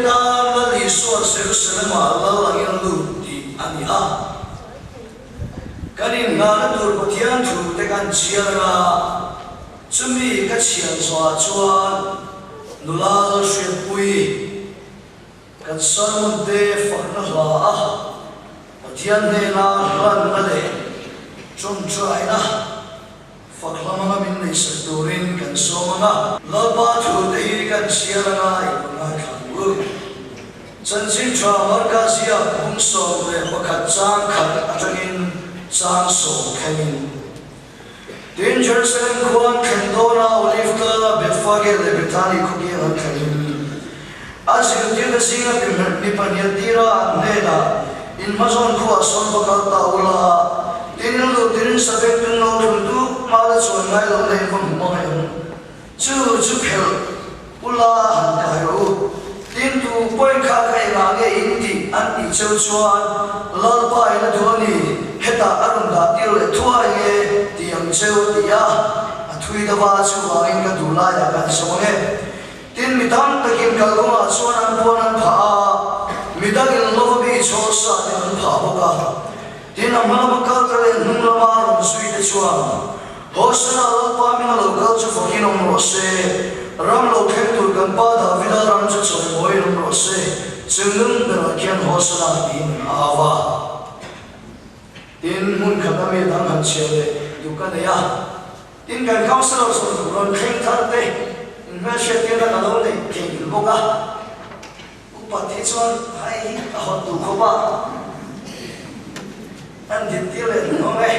ta la li so Jerusalem la la yang lu di ania kanin na tur pathian thu te kan chiara chumi ka chian so chuan nula shwe pui kan son de fa na la pathian ne na ran na le chom trai na fakhlama min nei sadurin kan somanga laba thu dei kan chiara i na khamu chanjin chwa markasia kum so le pakhat chang khat atangin chang so khain tin Jerusalem khuan khandona olivka betfage le betani khugi han khain azil tin singa ni pania tira nela in mazon khu ason bakal taula tin lo tin sabek tin lo thu mala chon ngai lo le vom mai chu phel ula han kai ro tin tu poi kha kai la ge in ti an ti chau chuan lal pai na thoni heta arun da tir le thua ye tiang cheu tia athui da wa chu wa in ka dula ya kan so nge tin mitam takin kaloma chuan an pon an pha midagin lo bi cho sa tin pha boka tin amala bakal tale nung lama ron sui de chuan hosna lo pa min lo kal chu fokin om ro se ram lo khem tur kan pa da vida ram chu choi moi om ro se chungnung da kian hosna din awa tin mun khadame dang han chele dukan ya tin kan council so ron khem thar te na she te na lo le ke boka upati chuan hai a hot tu khoba an dit tile no nge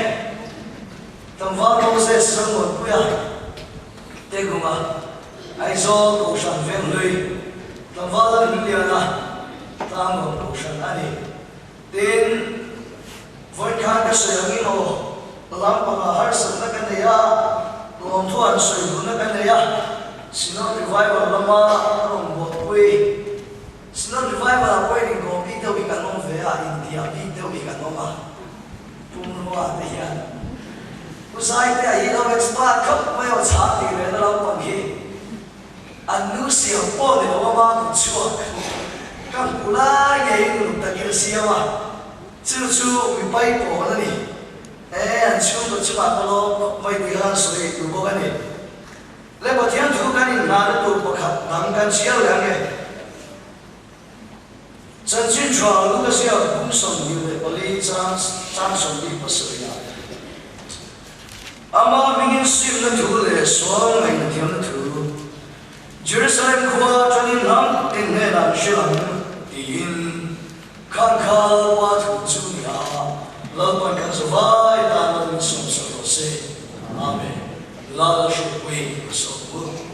tamwa Moses sangwa puya te gunga aizo ko shan ven lui tamwa la liana tango ko shan ani tin voi kha ka sayang ino lam pa har san na kan ya lom thuan soi bu na kan ya sino revival lama rong bo pui sino revival pui ni ko bi to bi kan no ve a India bi to bi kan no ma tumwa te ya usai te ai lo expat khap mai o cha ti re na lo pang hi anu sia po de lo ma ku chua kam kula ye nu ta ki sia wa chu chu mi pai po na ni an chu to chu ba lo mai ti han so e tu bo ga ni le ba thian thu ka ni na tu po khat dang kan sia la nge chân chính chua lu ka sia kum som ni le oli chang som ni pa so ya ama mingin sim na thu le so ngai na thiam na thu Jerusalem khwa chani nam tin ne la shilang tin khan khal wa thu chu ya la pa kan so vai ta na min som so se amen la la shi we so bu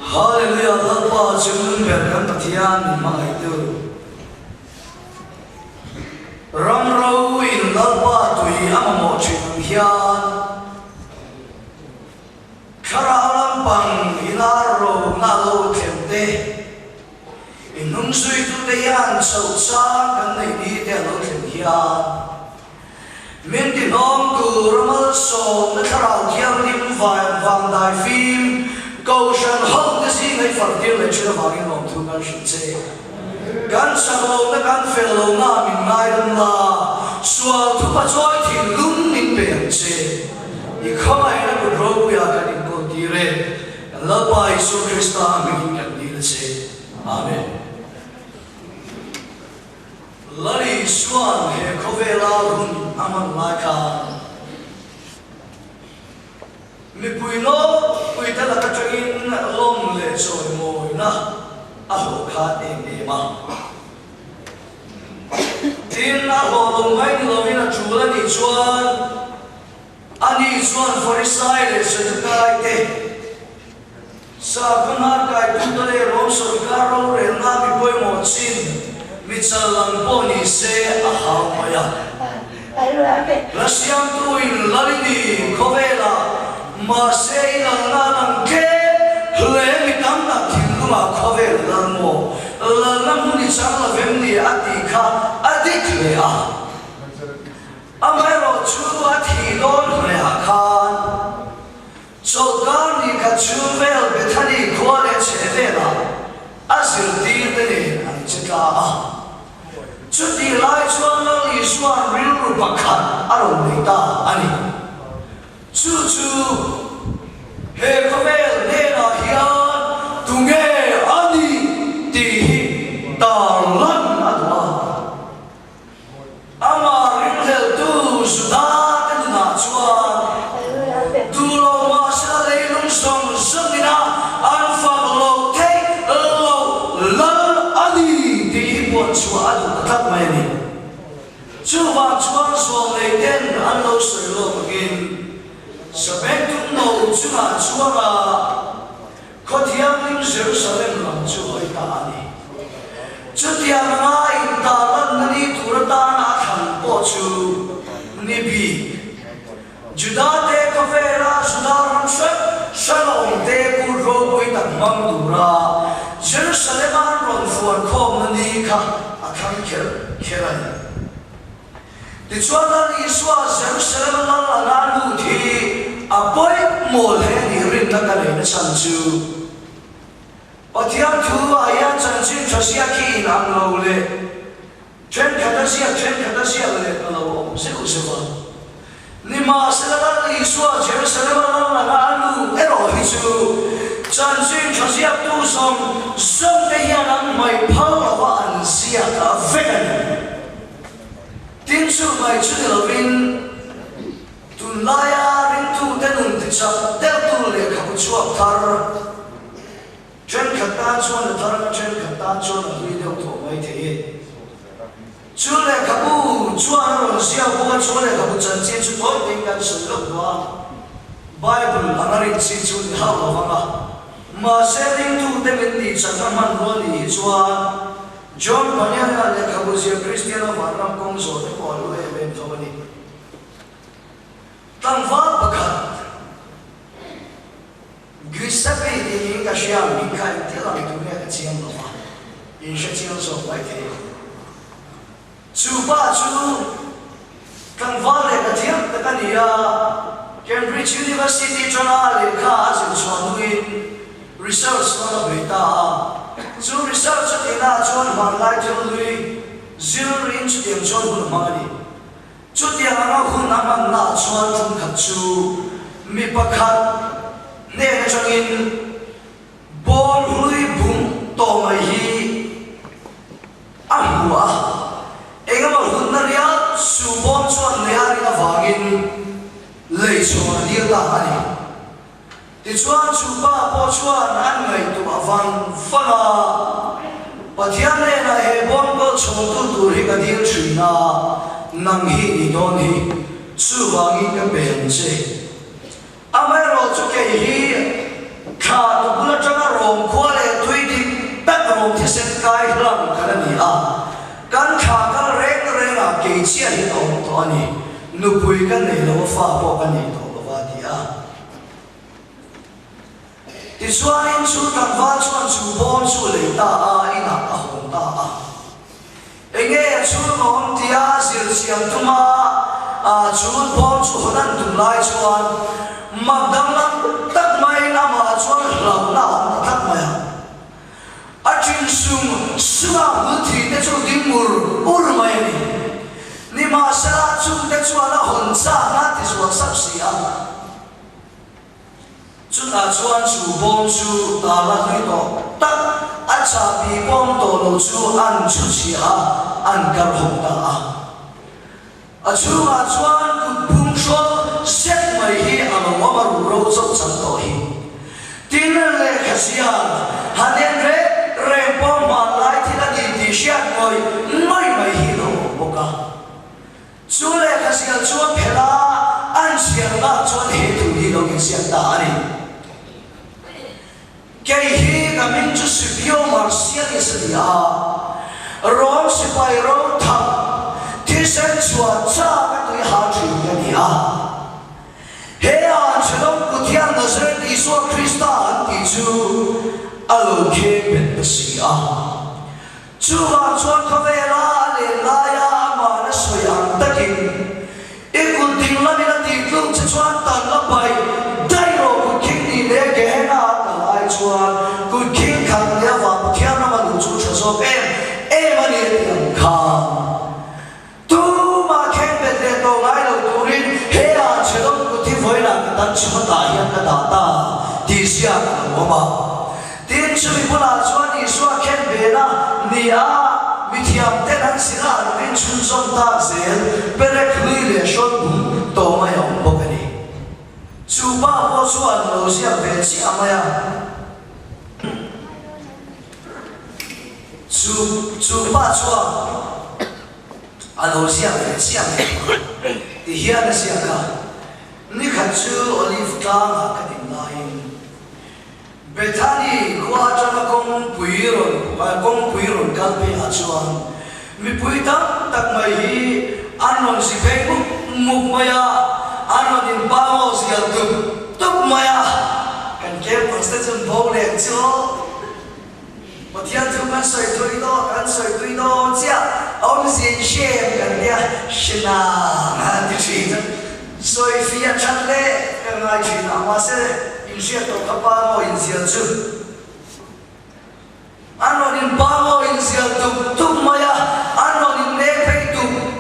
Hallelujah, Lapa Chun Berkan Pathian Mahaitu Ramro in Lapa Tui Amamo Chin Hian Karalam Pang Inaro Nalo Kemte Inung Sui Tu Dayan Sau Chan Kan Nei Ni Telo Kem Hian Min Di Nom Tu Ramal Som Na Karao Kiam Lim Vang Dai Phim Câu sân hông cái gì ngay phật tiêu lại chưa vào cái lòng thương gan sinh chế gan sang lâu nó gan phèn lâu na mình ngay đâm là xua thu bắt choi thì lúng mình bền chế thì không ai nó cũng râu ya cái điểm cầu tì rê lỡ bài số Christa mình nhận đi là chế Amen lỡ đi xuân hệ có về lao hùng aman lại cả mi pui no pui ta la ka changin lom le choi moi na a ho kha e ma tin a ho lom mai lo ina chula ni chuan ani chuan forisai le se kai te sa kana kai tu le rom sarkar ro re na mi poi mo chin mi chalang po ni se a ha ma ya la siam tu in lalini khovela mà sẽ là làm kế lễ mi tam là thiên lu mà khó về là mồ là năm muốn đi sang là về mi ăn đi khá ăn đi lễ à anh ấy rồi chú ăn thì đón lễ à khan cho con đi cả chú về về thay đi qua lễ chế về là ăn sự đi đến đây ăn chết cả chú đi lại cho nó đi xuống riu riu bạc khăn ăn rồi người ta anh chú he khavel ne na hian tunge ani ti ta lan adwa ama rinhel tu suda kan na chuan tu lo ma sa le lung song sangina an fa lo te lo lan ani ti bo chuan tak mai ni chu wa chuan so le ten an lo soi lo begin Sabek tung nâu chú ngà chúa ngà có thiam linh Jerusalem lòng chú hơi ta ni chú thiam ngà in ta lân nani tu ra ta na khăn bộ chú ni bi Juda te ka ve ra Juda ram shalom te ku ro boi tak mang du ra Jerusalem an ron fuan khom nani kha akham kheran Di chuan lan Iswa Jerusalem lan la lu thi apoi mol he ni rin na ka le na chan chu pathian thu aya chan chin thasia ki nam lo le chen khata sia le lo se ku se ba ni ma se la lan Iswa Jerusalem lan la lu ero hi chu chan chin thasia tu som te hian an mai phal wa an sia ka vegan tin su mai chu lo vin tun laya rin tu tenun ti chap tel tu le ka bu chuak thar chen khata chuan thar na chen khata chuan ri deu tho mai the chu le ka bu chuan ro sia bu chu le ka bu chan chi chu thoi ting kan su lo wa bible anari chi chu ni ha lo wa ma se ring tu te men ni chan man ro ni chuan John Banyana le kabusia Cristiano Varnam kong so te ko lu e ben thobani tang va bakat gisape ni ka shia mi kai te la tu ne ka chiam lo ma in sha chiam so pai te chu ba chu tang va le ka thiam ta ka ni ya Cambridge University chona le kha asin chuan win research na beta chu research ina chon man lai chon lui zero inch tiam chon bul mani chu tiam na hun aman na chon thum khat chu mi pakhat ne na chon in bol lui bum to mai hi ahua engama hun na ria su bom chon ne ari na wangin lei chon dia ta ani ti chuan chu ba po chuan an ngai tu awang fala pathian le na he bon ko chong tu tur hi ka dil thina nang hi ni don hi chu wangi ka ben che amai ro chu ke hi thà tụ bula trăng rồng khoa lệ tùy đi tất rồng thì sẽ cài lòng cái này căn thà cái rèn là kỳ chia đi tổ này nụ bùi cái này là pha bỏ cái này tổ và đi thì xóa nên chú thằng văn xuân chú bom chú lấy ta ina hồng ta anh nghe chú nón thì diệt xiang tu ma chú bom chú hôn ăn tung lại chuan mặc đằng lắm tắc mày nam chuan lòng nào tắc mày trên sung sua mưa thì để cho đi mùa mày ni mà sa chung để cho nó hồn sa na thì cho sắp xỉ chúng ta chuan chủ bom chú ta là người đó tắc cha bị bom tổ lô chú ăn chú xỉ ăn cả hồng ta chú mà chuan cụt bung xuân xét mày hi mà rủ râu dốc chẳng tổ hi tin là cái gì hắn đến rèm bom mà lại thì là đi xét ngồi mày hi đâu một cả chú là cái gì chú phải là ăn xiang là chú hết thù hi đâu cái xiang ta này cái hi cái mình chú sử dụng mà xiang cái gì rong sẽ phải rong thằng thì sẽ chua cha cái tuổi hà chịu cái gì Hea chelom kutiang Nazareth Isua Krista anti chu alo ke ben sia chu wa chuan khavela le laya ma na soyang takin ikul ting la mina ti klung chuan tan la bai dai ro ku king ni le ge na ta lai chuan ku king khang le wa pathian na ma lu chu chaso em ani tiang kha tu ma khen ben le to ngai lo turin hea chelom với là tan chúa đại hiện cái đạo ta thì xia của mà tin chúa bị bula chúa đi xua khen về na nia bị thiam tên anh xin là bên chúa trong ta dễ bê lui lệ sốt bùn tổ mày ông bốc cái này chúa ba bố chúa ăn lẩu xia về chia mày chúa ba chúa ăn lẩu xia về chia mày thì hiện là xia cả ni khát chú olive tang hạt cái này Bethany qua cho nó công bùi rồi cắt bê hạt chuan mi bùi tang tắc mày hi ăn non si phê mục maya ăn non in ba màu si ăn túc maya cần kéo bằng sẽ chân bầu đẹp chưa một thiên chú cần soi tuổi đó chia ông diễn xem cần dia xin à đi chơi soi phía chân lệ cái ngày chuyện nào mà sẽ in sẽ tổ các ba ngôi in diễn chứ anh nói in ba ngôi in diễn tụt maya anh nói in lệ phải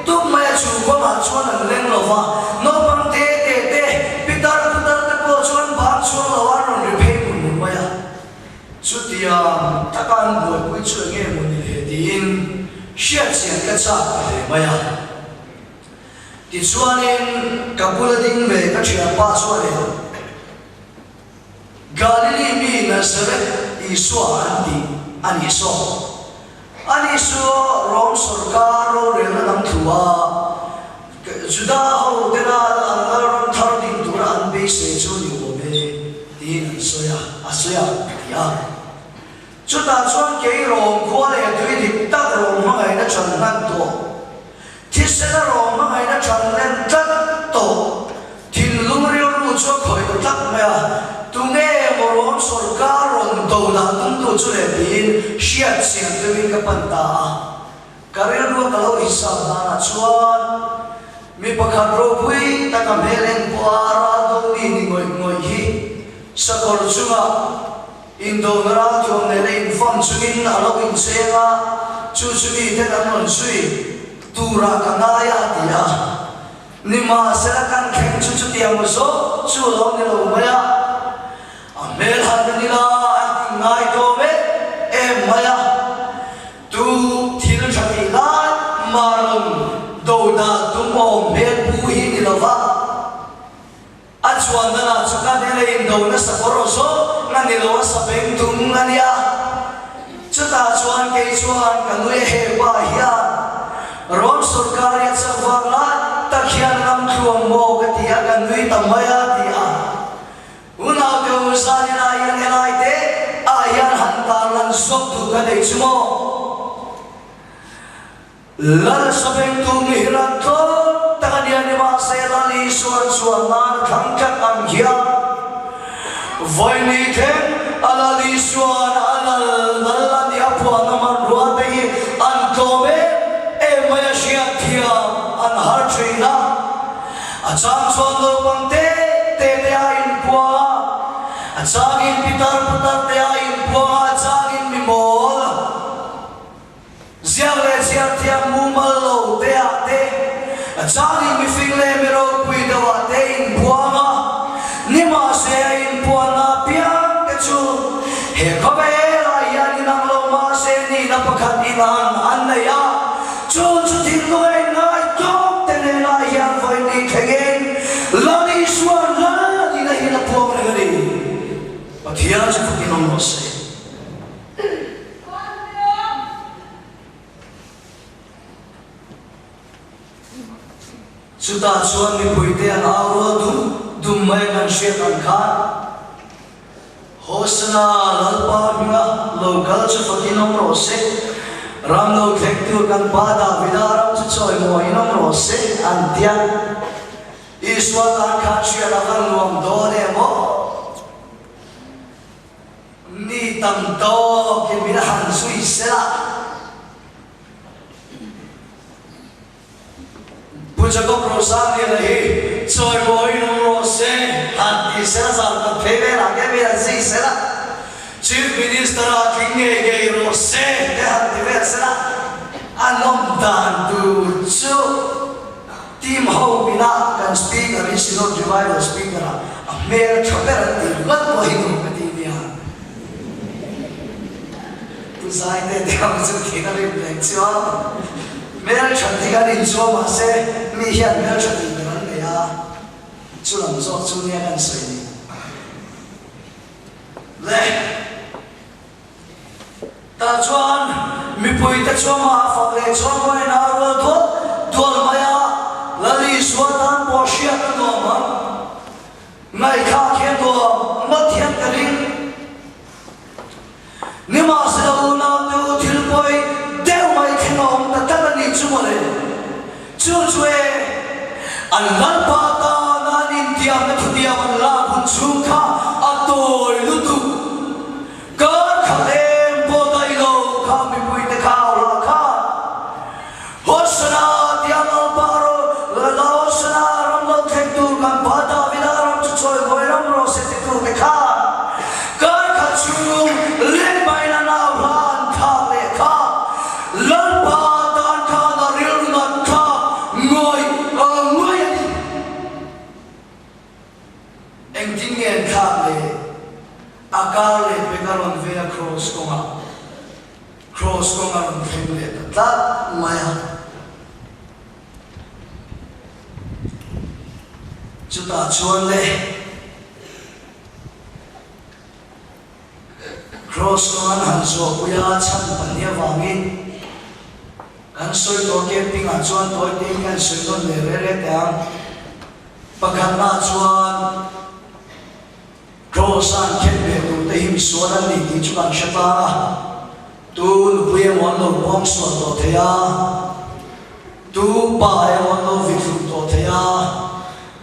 tụt maya chủ có mà chuan anh lên lova nó bằng te pitar tất cả chuan bám chuan lova anh nói phải muốn maya chút thì tất cả anh buổi cuối chuyện nghe muốn đi thì in sẽ diễn cái啥để maya thì xuân nên Kabul đinh về các chuyện ba xuân này Galilee mi Nazareth Isua anh Isua Rom Sorkaro rela nam thua Juda ho dela angar thar ding tura an be se chu ni o be tin soya ya chuta chuan ke rom khwa le tui dik tak rom ma ngai na chan nan to thì sẽ là rồi mà ngày nó chọn lên rất tổ thì lúc riêu lu cho khỏi được tắc mẹ tu nghe một rốn sồi cá rốn tổ là tung tổ cho để tin siết xiên từ bên cái bàn ta cái riêu lu cái lâu ít sao là chuan mi bạc hạt rô bui ta cầm hết lên qua ra đâu đi ngồi hi sao còn chú mà Indo ra cho nên lên phong chú in ở lâu in xe ra chú đi thế nào còn suy tura kanaya dia ni ma selakan keng cucu tiang muso culong ni lo maya amel han ni la ngai ko me maya tu thil thati la marong do da tum o mel bu hi ni lo va achuan da chuka ne le in do na saporo so na ni lo sa beng tum ngania chuta chuan ke chuan kanui he ba hiya Rom Sorkariat sa Vanglat takhian nam thuang mo katia kan nui tamaya tia unaw ka usani na yan sốc tu cái này chứ mò lal sabeng tu mihran to takania ni ma se lali suan suan nan thang chak am kia voi ni then alali suan alal lali apua naman ruat hi an tome e maya shia thia an har trina achang suan lo pangte te te ain pua achagin pitar putar te ain pua achagin mimol ziang le ziang thia mumal lo te a te achagin mi fing le mi ro pui do a te in pua ma ni ma se in pua na piang te chu he ko be la ya ni nang lo ma se ni na pakhat ni nan an na ya chu chu tin lo ai ngai to te ne la ya voi ni khegen la ni suan la ni na hi na pua ma ni pathia chu ki nom lo se Suta suan mi puite an auro dum mai kan shet an kha hosna lalpa minga local chu fakinom ro se ram lo thektu kan pada vidaram chu choi mo inom ro se an tia iswa kan kha chia la kan lom do ne mo ni tam to ke mi han sui se la Puja ko prosan ni lahi, soy boy no rose, hati sera sarta pheve lage mera si sera, chief minister a kinge gay rose, te hati ver sera, anom dan tu chu, team how bina kan speaker is not divided speaker, a mera choper ti, lat boy no kati niya. Tu sai te diam chu kina ri lecture. मेरा छत्ती का दिन जो मासे मिहिया मेरा छत्ती में गया चुलम जो चुनिया kan soi le ta chuan mi pui ta chuan ma phak le chuan moi na ro dol maya lali suatan poshia ta do ma ngai kha khen do ma thian ka ring ni ma se lo na tu thil poi deu mai khenom ta Chumole, chujue, alam pata nanin tiap na kudia manla punchungka atoy lutu, kar khalem bodai lo kami puite kau laka, hosna tiap al paro, la hosna ram lo thektu kan pata vidaram chuchoy boiram ro se tektu dekha, kar khachung len baina na bhan kha lekha, lan akal le pegaron via cross konga on family ta maya chuta chuan le cross konga han so uya chan pania wangin kan soi to camping a chuan to te kan soi don le re tang pakhan na chuan Crosan kempe tu tehim suanan ni ti chukan shata tu nupuye mon lo bom suan to thea tu pa e mon lo vithu to thea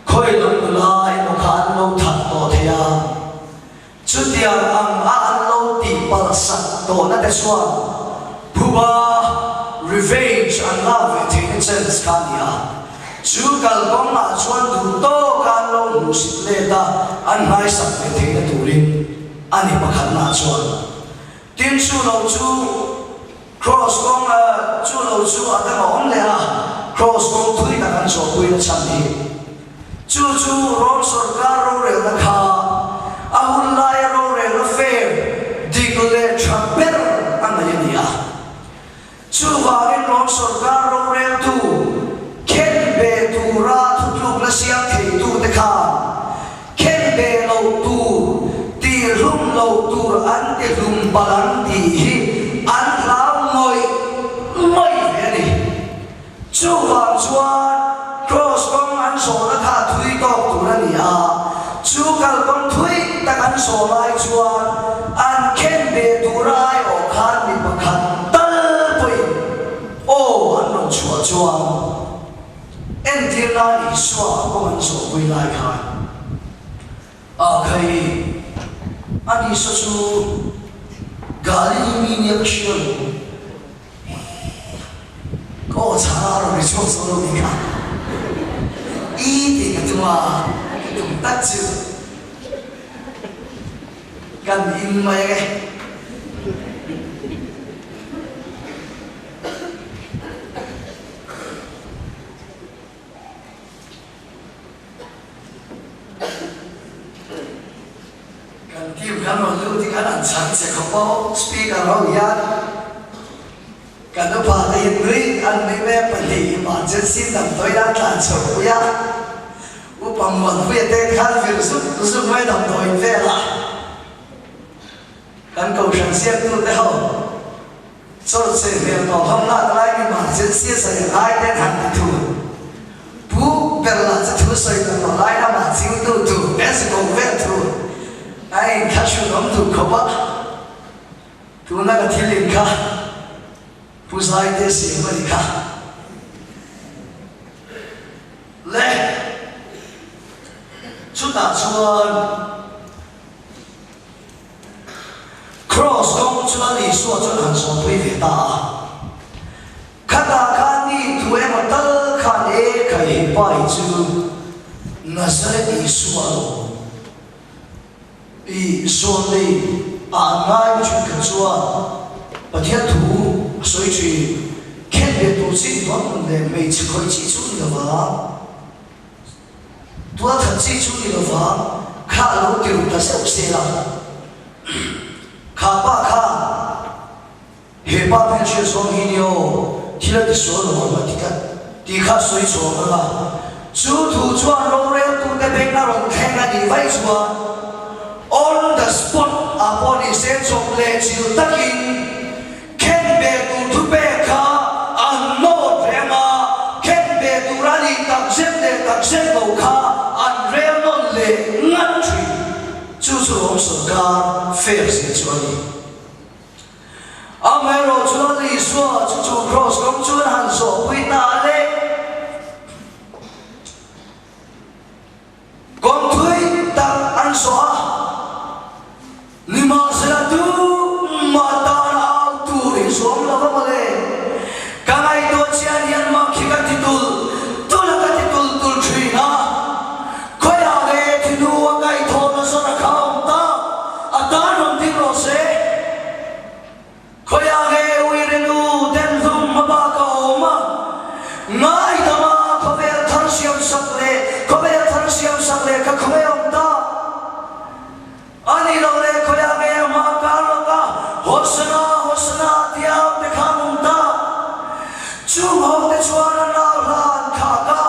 khoi lo lai no khan lo that to thea chutiang ang an lo ti pal sat to na te suan phuba revenge and love it in sense kania chukal bom na chuan du to kan lo musit le ta an mai sak te thei na turin ani pakhat na chuan tin chu lo chu cross kong chu lo chu atang on le a cross kong thui ta kan so pui na cham ni chu rom sarkar ro re na kha ahun lai ro re na fair digle thaper an ya ni a chu wa rom sarkar ro re tu ken be tu ra thu luk la siam thei tu te kha ken be lo tu ti rum lo tu an te rum balan ti hi an lao moi ve ni chu wang chuan cross kong an so na kha thui to tu na ni a chu kal kong thui ta kan so lai chuan an ken be tu rai o chuan en tir na ni swa ko man so pui lai khan a khai ani so chu gali mi ni action ko charo ni so so lo ni ka i ti ka tuma tum ta chu kan in mai ke kan lo lu ti kan an chan se ko po speaker ro ya kan do pa de ri an ne me pa de ma chen sin dam toi da tlan so ya u pam wan pu te khan vir su mai dam toi ve la kan ko shan sia tu de ho so se me no ham na ta lai ni ma chen sia sa ya ai de han tu pu per la tu so ya no lai na ma chiu tu es ko ve tu ai khá chú lắm tụ khóc á tụ nó cái thiên linh khá phụ sai thế gì mà đi khá lẽ chút ta chuan cross công chú là lý số chú hẳn số quý vị ta khá ta khá đi tụ em ở tớ khá ế khá bài chú nó sẽ lý số i son đi ngai chuyện cái chuan bát thiên thủ soi chi khen về tu sinh thoát để mấy chỉ khơi chỉ chú đi là vả tua thật chỉ chú đi là vả khá lâu tiêu ta sẽ xe la khá ba khá hệ ba bên chuyện son hi nhiều thì là đi số rồi mà đi khá soi chuan là chú thủ chuan rong rêu tu cái bên nào rong khen là đi vay chuan on the spot upon his sense of leisure taking can be to be ka an no drama can be to rally tak zen lo ka an real non le ngat tri chu chu ong so ka fair se chuani amero chuani so chu cross kom chuan han so pui ta le kom thui tak an so lima seratu mata au tu isom lava male kangai do chian yan ma khika titul tulaka titul tul thina khoya ge thinu akai thona sona kham ta atanom ti ro se khoya ge uirenu den zum maba ka oma ngai dama khobe thar siam sakle ka khobe omta ani lo le khoya ge ma ka lo ka hosna tiao te khamum ta chu ho te chuan na ran kha ka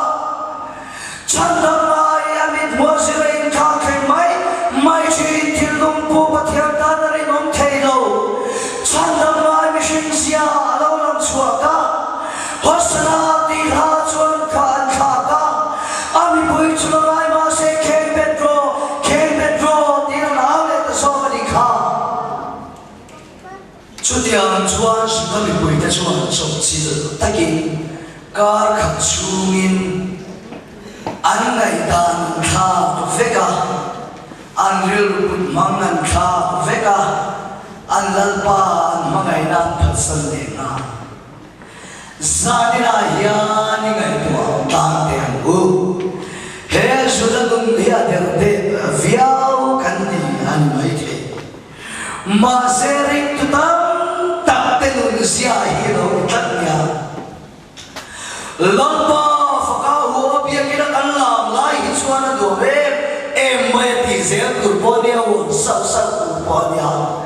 chandam mai amit mo sirein kha khe mai chi thil lum pu pathian ta na ri nom thei lo chandam mai mi shin sia lo lam chua ka hosna ti ha chuan khan kha ka ami pui chu lai ma se khe petro chú tiếng chuan sự có bị quỷ ta chuan sống chỉ được ta kinh car khắc chung in anh ngày đàn kha vega anh real good mang anh kha vega anh lalpa anh mang ngày nam thật sân để na gia đình ai ni ngày tuang tan tiếng u he sudah dunia derde viau kandi anh mấy thế mà sering tu tam Indonesia hero tanya lampa fakau ho bia kira kan lam lai chuan do be mai ti zel kurponia wo sa kurponia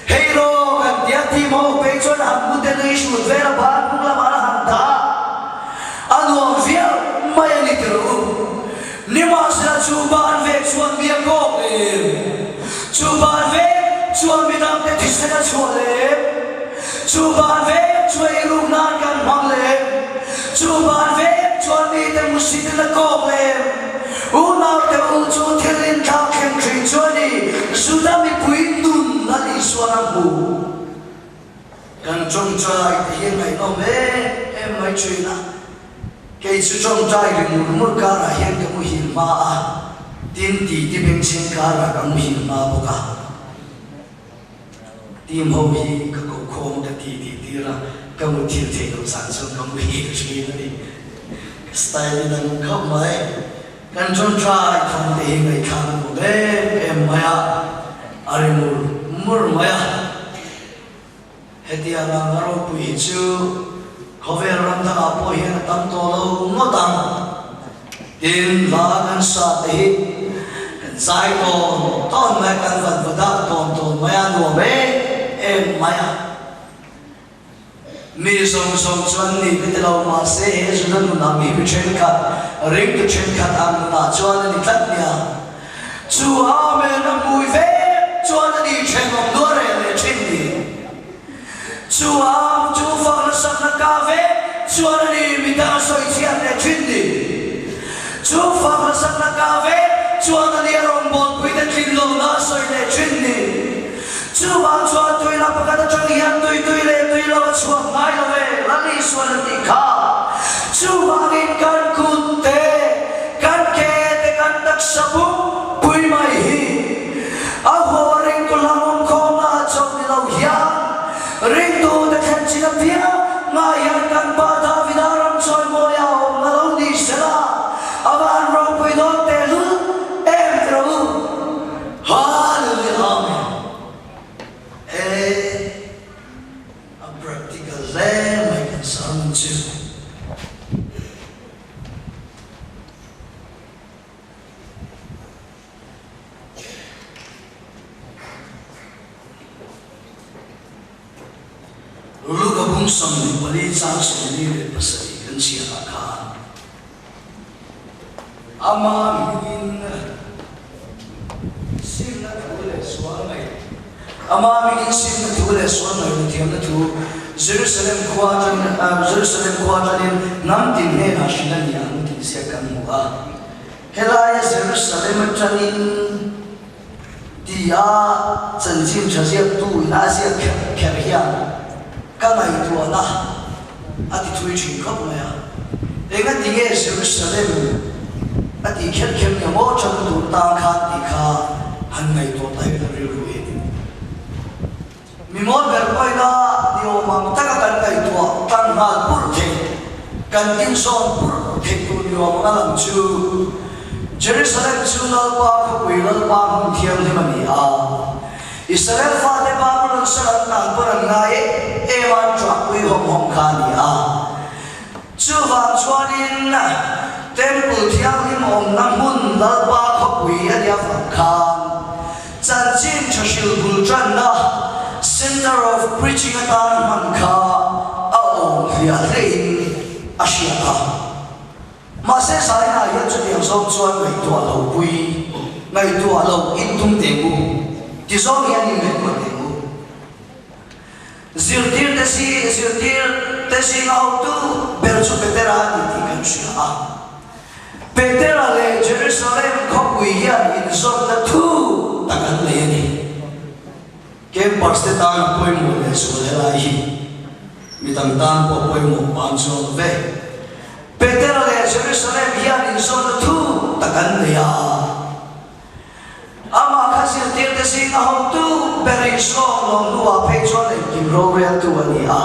hero kan dia ti mo pe chuan ham mu te nei shu vera ba pung la mara han da anu via mai ni tru ni ma sa chu ban ve chuan bia ko chu ban ve chuan mi dam te tisena chuan le chú ban về chuối rung nan gan mang lên chú ban về chuối mi te musi te la ko lên u nào te u chú thiên linh thao khen khinh chuối đi su da mi pui nun na li suan bu gan trong trai te hiền ngày nó mê em mai chui na cái sự trong trai thì một cả là hiện cái mùi hiền ma tiên tỷ thì bên trên cả là cái mùi hiền ma bộ cả tim hậu hi cái cổ khom cái tỷ là cái mùi thiên thể của sản xuất cái mùi hiền cái này style này không mấy cái trong trai không thể người khăn của em maya ari mur maya hetia na ngaro pui chu khove ram ta apo hian tam to lo mo tam tin la kan sa te kan sai to ton mai kan van vada ton maya no be em maya mi song chuan ni pe lo ma se he chu na na mi pe chen khat ring to chen khat am na chuan ni tlat nia chu a me na mui ve chuan ni chen ngom do re le chen ni chu a chu fa na sak na ka ve chuan ni mi ta soi chian le chen ni chu fa na sak na ka ve chuan ni rong bon pui ta thin lo na soi le chen ni chu a chuan tui la pa ka ta chang hian tui le tui lo chuan ngai lo ve la ni suan ni kha chu a in kan kun te kan ke te kan tak sabu pui mai hi a ho ring tu lam ko na chok ni lo hian ring tu de khan chi na pia ma yan kan pa da vidaram choi mo ya om na lo ni sela avan ro pui do te lu em tro hallelujah amen a practical lamb I can sound to look upon something but it's also needed to say can see a car ama migin sim na thule swan mai ama migin sim na thule swan mai thiam na thu Jerusalem quadrant nam tin ne na shinan yang tin se kan muwa helaya Jerusalem tranin dia chân chim chasia tu na sia kher hian ka mai tu na ati thui chin khop ma ya enga tinge Jerusalem ati kher ya mo cham tu ta kha ti kha han ngai to tai na ri ru e mi mo ber pai na dio mang ta ka kan kai tu tan na pur the kan tin son pur the tu dio ma lam chu Jerusalem chu na pa ko wi la pa mu thiam ni ma ni a Israel fa de ba mu saran na por na e wan chwa wi hom kha ni a chu van chuanin na temple thiam ni mom na mun la pa ko wi a dia fa khan chan chin chashil bul tran na center of preaching atan man kha a om hia lein asia kha ma se sai na ya chu tiang som chuan ngai tu lo pui ngai tu lo in tum te mu ti so mi ani me ma te mu zirtir te si ngau tu ber chu petera ni ti kan shia petera le Jerusalem ko pui ya in so ta tu ta kan le ni ke paste ta poi mu le so le lai hi mi tam tan po poi mu pan so ve Petera le Jerusalem hian in so na thu takan ya ama khasir tir te sing a hom tu beri so long lua pe chon le kim ro re tu ani a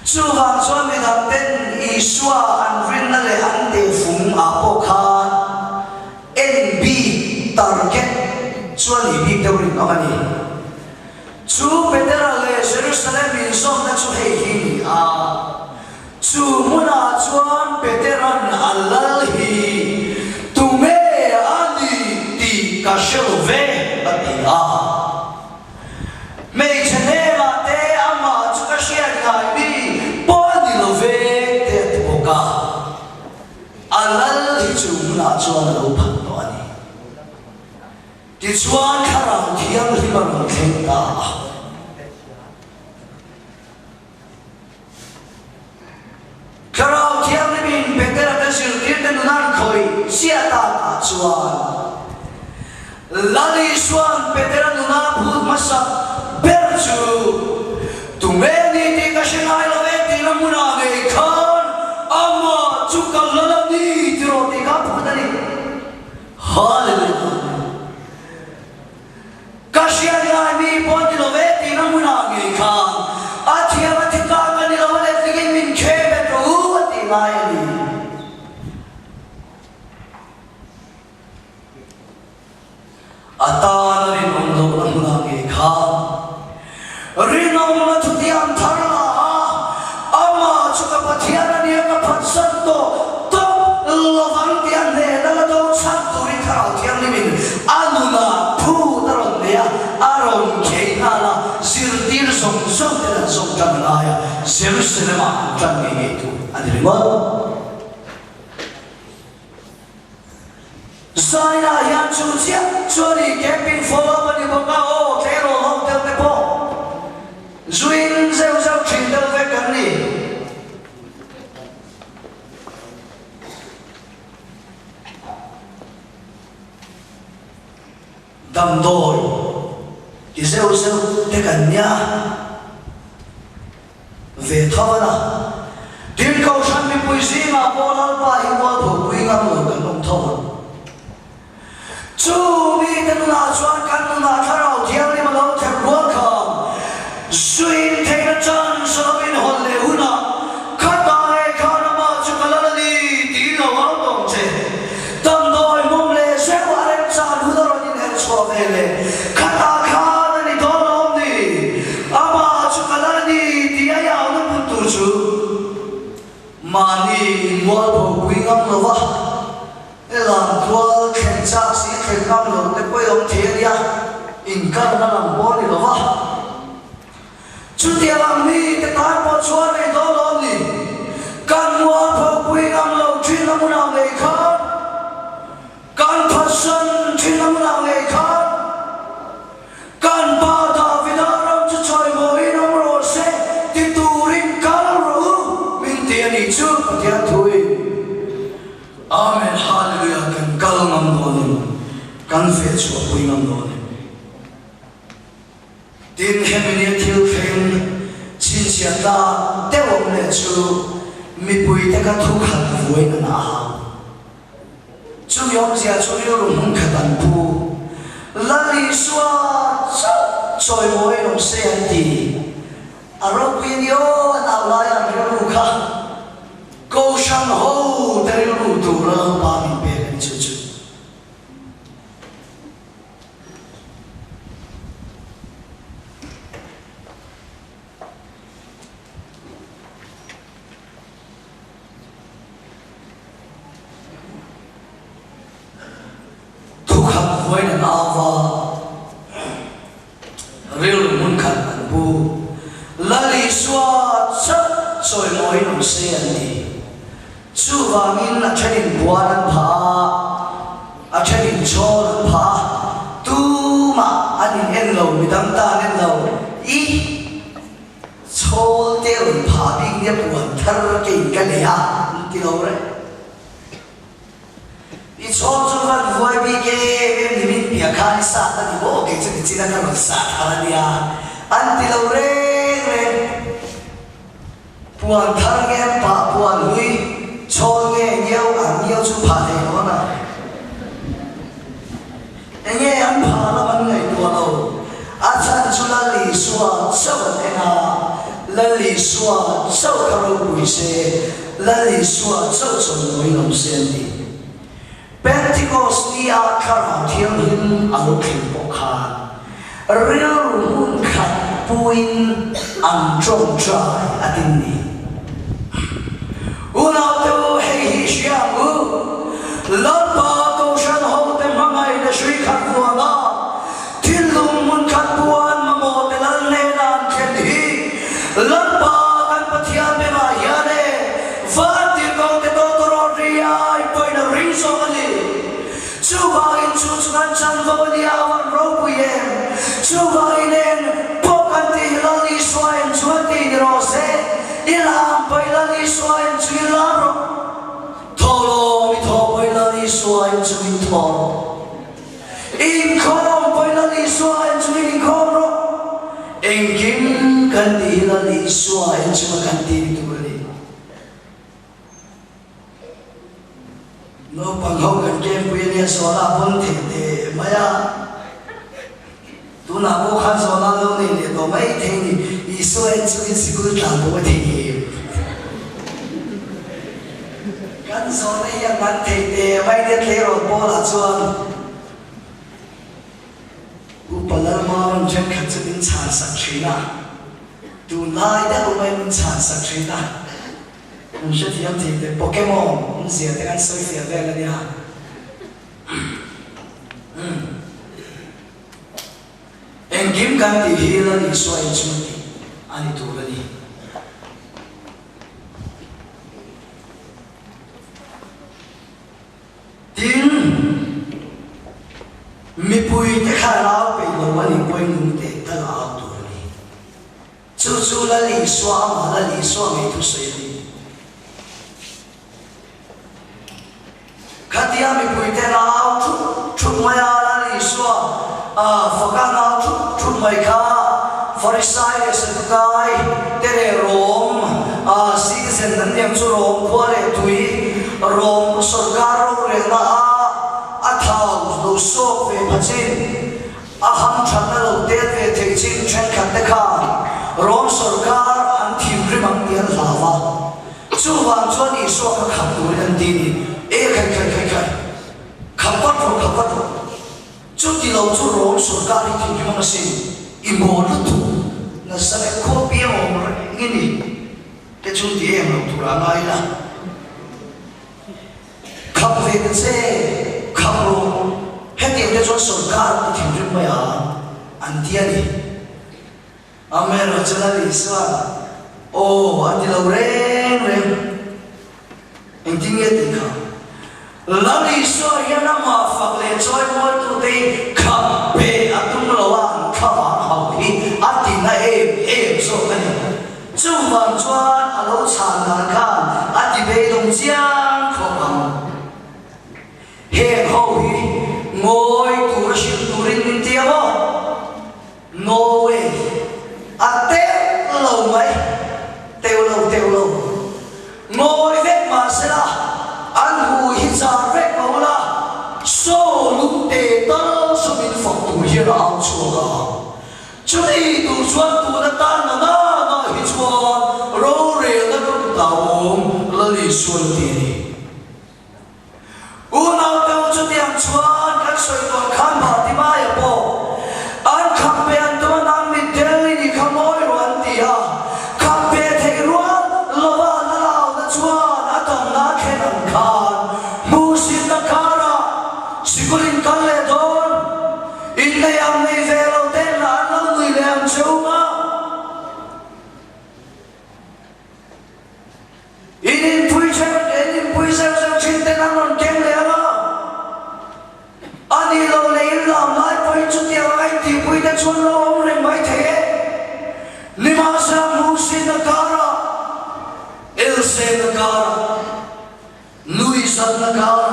chu han chon mi dam ten iswa an rin na le an te fung a po khan NB target chuan hi bi te rin amani chu Petera le Jerusalem in so na chu hei hi a chu muna chuan Peteran alal hi tume ani ti ka shove atia me chene ma te ama chu ka shia ngai bi poni love te poka alal hi chu muna chuan lo phan to ani ti chuan kharang thiam hi ma lo theng ta Karau thiam ni bin Petera ta sil tir te nan khoi sia ta ta chuan lali suan Petera nuna phut masa ber chu tu me ni ti ka shinai lo ve ti na muna ge kha Jerusalem tan nge tu ani rimot Saya yang cucia curi camping for ni boka o tero hotel te po Zuin zeu zeu chindel ve kan ni Dam doi ki zeu zeu te kan nya về thơ là tiếng câu sanh mình bùi gì mà bố lal ba hi bố thủ quý ngắm lửa cần ông thơ chú mi tên là choan căn là thơ rào thiêu đi mà lâu thèm ruột khờ xuyên thế nó chân sơ bên hồn lệ hú nọ khát ta hề khá nó mà chú khá là đi tí nào áo đồng chê tâm đôi mông lệ sẽ qua em chán hú đó rồi nhìn hết cho về lệ khát ta khá là đi đó nó không đi ama chú khá là đi tí ai áo nó bút tù chú mà đi mua bộ quý ngắm lửa vã làm tua khen chắc sĩ khen ngắm lửa để quay ông thế đi in căn nó làm bó đi lửa vã chú tiệm làm mi cái tán bó chúa này đó đó đi căn mua bộ quý ngắm lửa chuyên nó muốn làm nghề khác căn phát sân chuyên nó muốn làm nghề khác căn ba ta vì đó rộng cho trời mỗi nông rổ xe thì tù rinh cá rủ mình tiền đi trước và tiền thôi Amen Hallelujah kan kal ngam don kan fe chu pui ngam don tin hemini thil pheng chin sia ta te om le chu mi pui te ka thu khat voi na na chu yom sia chu yo rum khatan pu la li swa choi moi no se an ti aro pin yo na la ya ru kha câu sang hô tới lũ tù ra ba mình bé cái chú chú thu khắp với là nào và riêng là muốn khẩn ẩn bu là lý xóa chất rồi mỗi nụ xe anh đi chú vangin a chanin buanan pha a chanin chol pha tu ma anin en lo midam ta nen lo I chol te un pha bing ne buan thar ke ka le a ti lo re I chol chu van voi bi ke em ni min pia khan sa ta ni bo ke chen chi na ka sa thar dia an ti lo re buan thar nge pa buan hui cho nghe nhiều ăn nhiều chú phá thế đó mà nghe ăn phá là ăn ngày đùa đâu ăn ăn chú là lì xua sâu thế nào là lì xua sâu cả rồi bùi xe là lì xua sâu trong mỗi lòng sen đi Pentecost đi à cả hàng thiên hình ở kinh bốc hà real muốn khát buin ăn trong trái à tin đi Una tu hei shiamu Lan ba câu shan hậu tem hangai na shui khat buana Thiên lung mun khat buan ma mo te lan ne nan khen hi Lan ba kan pathian me ma ya ne Van ti ko te do to ro ri ai poi na ring so ali Chu ba in chu kan chan vo ni awan ro pu yem Chu ba in en po kan ti lali swain chu ti ni ro se Ilam pai la li swain chu ilam ro Tholo mi tho pai la li swain chu in tholo In khom pai la li swain chu in khom ro En kim kan ti la li swain chu ma kan ti tu ri No pang ho kan kem pu ni so la pon the te maya Tu na bo khan so la lo ni le to mai the ni I swain chu in sikul ta bo the Kan so này yang ngắn thì mai đi lấy rồi bỏ là chuan upalal ma chân khát cho đến chán sắc china tu nai đã có mai mình chán sắc china mình sẽ thiam thì Pokemon mình sẽ để ăn soi phía về là đi ha em kiếm gan thì hi là đi xoay chung thì anh tu là đi mi pui te kha lao pe lo wali koi nung te ta lao tu ni chu chu la li swa ma la li swa me tu se ni khatia mi pui te lao chu ma ya la li swa fa ka na chu mai kha Farisai sekai tere rom citizen nan yang chu rom pore tui rom sarkar ro le na athau lo so ve phachin aham thana lo te ve thechin chen khat te kha rom sarkar an thim ri mang tian lawa chu wang chuan ni so ka kham tu an ti ni e khai khapat ro chu ti lo chu rom sarkar ni thim mang sin imolu tu na sabe copia om ngini te chung die em lo tura ngai la khap ve te se khap ro he ti te cho sarkar ti thim ri ma ya an ti ani amer chala li sa o ati lo re engting ye ti kha la li so ya na ma fa le choi mo tu te khap pe atum lo wa kha hau hi ati na em so ani chu wang chuan a lo chan dan khan ati be dong chiang kho bang he ho hi ngoi tu ra shin tu rin min tia bo no way ate lo mai teo lo ngoi vek ma se la an hu hi cha vek ma la so lu te ta so min phok tu hi ra au chu ga chu ni tu chuan tu na tan na hi chuan ro re na ro ta om la li suan ti ni u na ta chu tiang chuan kan soi to khan ba ti ma ya po an kham pe an to na mi tel ni khamoi ron ti ha kham pe the ruan lo wa na lao na chuan a tong na khen an khan mu sin na kara sikulin kan le don in le am nei ve lo te la na lui le am cheu ma in pui chen chin te na non ken le ma ani lo le la mai pui chu ti ai ti pui te chun lo om re mai the lima sa mu sin na kara el se na kara lui sa na kara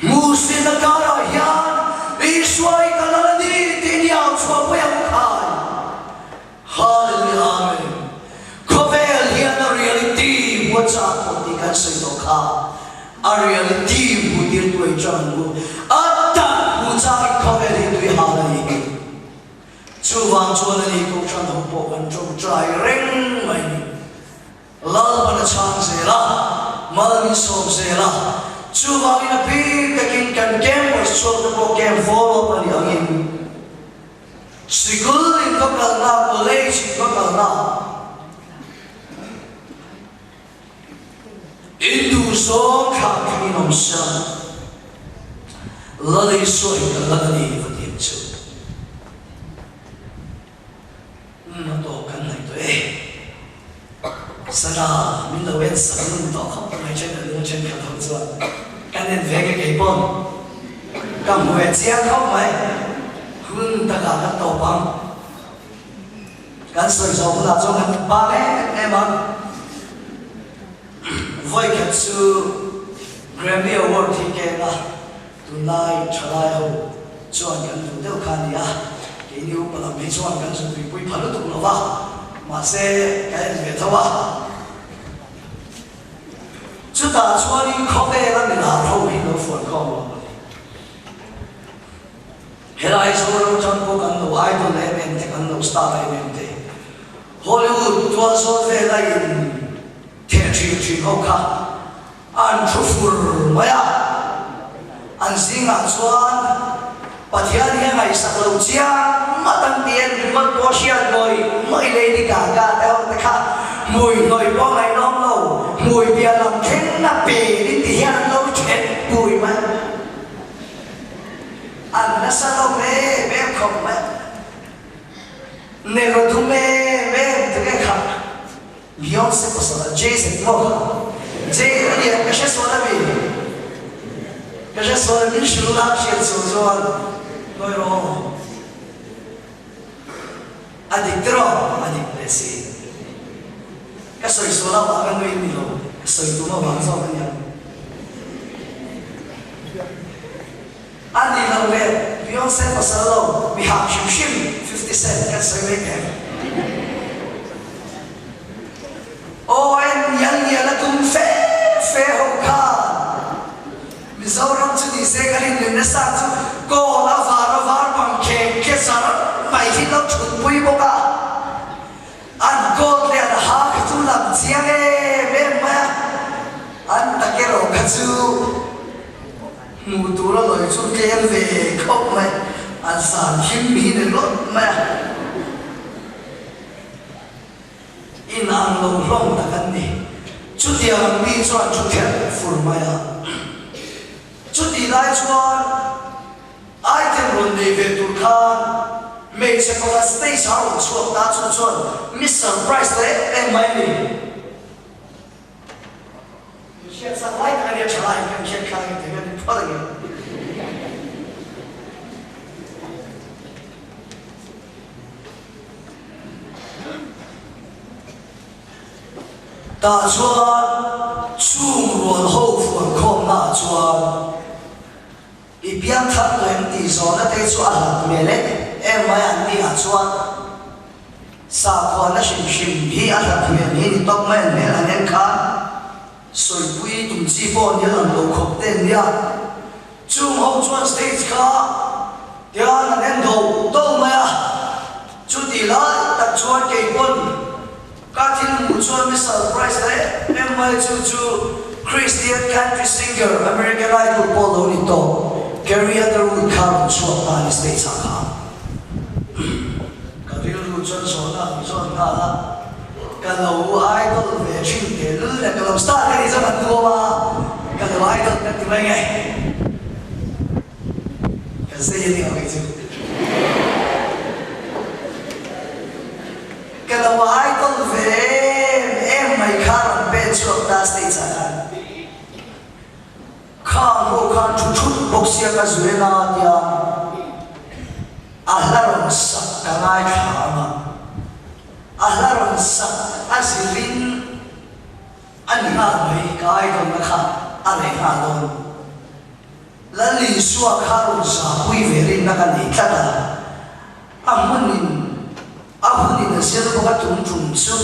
mu sin na kara yan Ishwai kalani tinya chwa pya khai hallelujah amen kovel hian a reality wacha poti kan sei to kha a reality budir tuai chan bu atta bucha kovel hi tui halai chu wang chuan ni ko chan ho po kan chung trai reng mai lal ban chan se la mal ni som se la chu wang in a big taking kan campus so the program follow pani angin sikul in ko kal na college ko kal na indu so kha khin om sha lalai so in la ni vatin chu na to kan nai to sana min lo wen sa min to khop mai chen na chen kha thong chuan kan nên về cái bon cầm về chiang khóc mày hun ta cả các tàu băng kan soi so là cho kan ba em ăn voi cái su Grammy Award thì cái là tonight try ho chọn kan tu đều khan ya cái new mà làm mấy chọn kan su bị bụi phật tụng nó va mà sẽ cái về thâu à chú ta cho đi khó về là mình làm thâu thì nó phun không rồi hết ai số nó chọn cố gắng đâu ai đâu lấy mình thì gắng đâu start lấy mình thì Hollywood tua số về lại thiệt chuyện không khác anh chụp phim mấy à anh sinh ra chuan bắt hiện hiện ngày sắc lâu chia mà tăng tiền thì mất bao nhiêu rồi mới lấy đi cả theo cái khác mùi người bao ngày non lâu mùi bia làm khen na bể đi tiền lâu chuyện mùi mà anh đã sao đâu mẹ không mẹ nếu thu mẹ thì cái khác Beyonce có sao Jay-Z không Jay cái gì cái số là gì cái sẽ soi những sự lạc hiện sự cho nói rồi adik terus adik lesi cái soi số nào bạn người mình rồi cái soi tụi nó bạn sao anh em anh đi lâu về Beyonce và Salo bị hạ shim 50 cent cái soi mấy cái ô em nhận là tụm phê hậu ca mình sau đó chú đi xe cái này nó sang chú cô nó vào bằng khe sao đó mày thì nó chuẩn bị bốc à anh cô thì là hạ cái chú làm chiang ấy bên mà anh ta cái rồi cái chú mù tú nó lời chú khen về không mày anh sản hiếm mỹ này lốt mà in ang long long ta kan ni chu dia mi chuan chu thian fur mai a chu ti lai chuan ai tem ron nei ve tur khan me se ko stay sao chuan ta chuan mi surprise le em mai ni she sa lai ka ni chalai kan she khai te ga ni phada ge ta chuan chung ruột hậu phun khom na chuan i piang thak lem ti zo na te chu a lat me le em mai an ni a chuan sa khwa na shim hi a lat me ni ni tok mai me an en kha soi pui tum chi po ni lam lo khop ten ya chung hậu chuan stage kha tian an en do mai a chu ti la ta chuan ke pon các thiên mù chuan mi surprise đấy em mai chu Christian country singer American Idol Paul Onito Gary Underwood Karen chuan ta ni stage sa kha ka ri lu chuan so na mi chuan na la ka lo idol ve chin te lu na ka lo star ka ni zaman tu ma ka lo idol ka ti mai ngai ka se ni ka chu cái đầu ai tôi về em mày khăn bên chuột ta stay chẳng khăn hồ khăn chút bốc xia cái dưới na dia ahlar sắc cái ngay khama ahlar sắc azilin anh nga mày cái đồng na khăn anh nga đồng lần lì xua khăn sa quy về rin na cái này ta amunin aku ni nasihat bukan tum su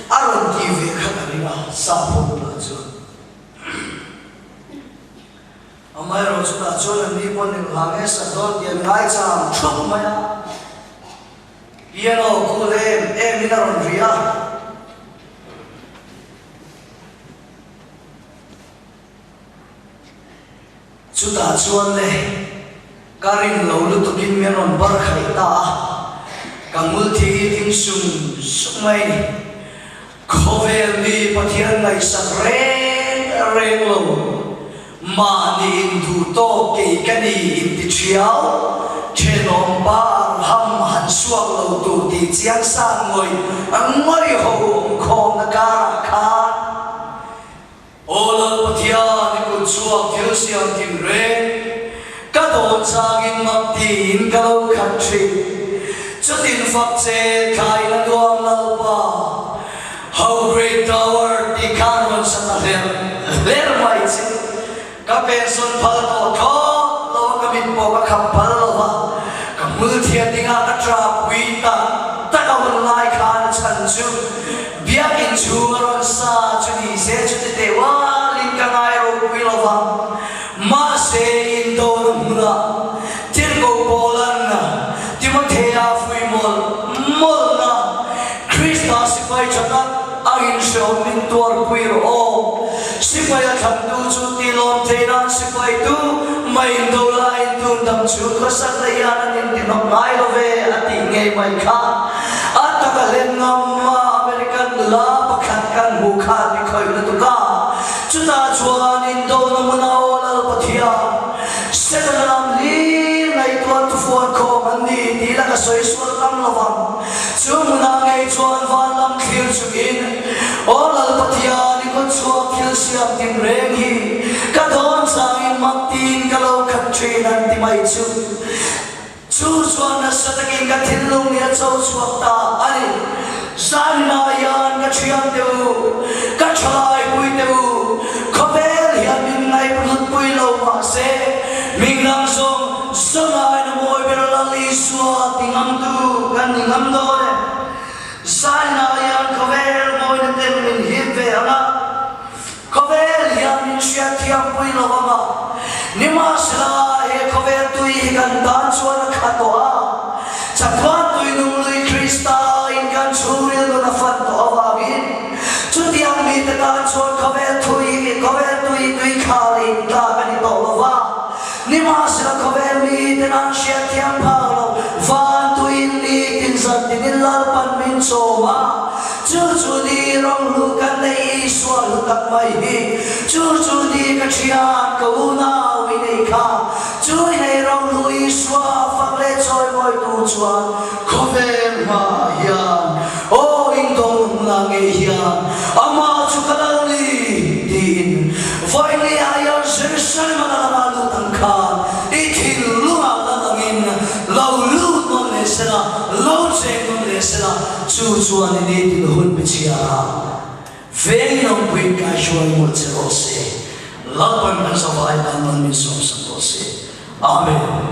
aron TV kamarina sapun baju amai roju na chola ni pon ni hange sadon dia ngai cham chuk maya piano kulem minaron ria chuta chuan le karin lo lu tukin meron bar khai ta kamul thi thing sum sumai khovel ni pathian ngai sak reng lo ma ni in thu to ke kani in ti thiau thenom ba ham han suak lo tu ti chiang sang ngoi angmari ho khom na ka kha ola pathian ni ku chuak thil siam tim re ka don chang in mak tin ka lo khat thi cho tin phật chế khai là đoan lâu ba how great tower đi khan vẫn sắp lên lên mai chứ các bên xuân phật tổ khó lâu các bên bộ các khắp phật lâu ba các mưa thiên đi ngang các trà quý ta tất cả vẫn lại khan chân chú biết in chú mà rồi xa chú đi sẽ chú đi để qua linh cả ngày rồi quý lâu ba mà sẽ in đâu đúng là thiên cầu bồ lần Timothea Fuimol Molna Krista Sipai Chakat Agin Shom Mintuar Puiro Sipai Atham Tu Chuti Lom Teinan Sipai Tu Main Dola Intun Dam Chut Rasak Layanan Intinok Ngai Love Ati Ngay Mai Kha Atakalen Ngamma American La Pakhat Kan Mukha Nikhoy Natuka Chuta Chuan Indo Namuna Olal Pathia Setanam Li Ngai Tuan Tufuan Ko Mandi Di Laka Soy Sual Tam Lavam Chumuna Ngay Chuan Van Lam Khil Chugin Olal Pathia Nikot Chuak Khil Siam Tim Reng Hi Kadon Sangin Maktin Kalo mai chu chu chuan na satakin ka thinlung ya chau chuak ta ani san na yan ka thiam deu ka thalai pui deu khovel hian min ngai put pui lo ma se ming nang song sangai na moi ber la li suwa tingam tu kan ningam do le san na yan khovel moi na ten min hi ve ana khovel hian min sia thiam pui lo ma nima sala he khovel tu hi kan dan chuan kha to a chatwan tu nung lui krista in kan churil lo na fat to wa min chu tiang mi ta dan chuan khovel tu khali ta kan to lo wa nima sala khovel mi ta nan sia thiam pha lo van tu in ni tin zat tin lal pan min so ma chu di rong lu kan nei swal tak mai hi chu di ka chian ko na wi nei kha chu nei rong lu i swa phang le choi moi tu chuan khovel ma hian o in dong na nge hian ama chu kalal ni tin voi ni ayon ser ser ma na lu tang kha i thil lu ma na ngin lo lu non le sera lo che non le sera chu chuan ni tin hun pe chia veng nong pui ka shoi mo che ro se lapan kan sa vai dan min som sa to se amen.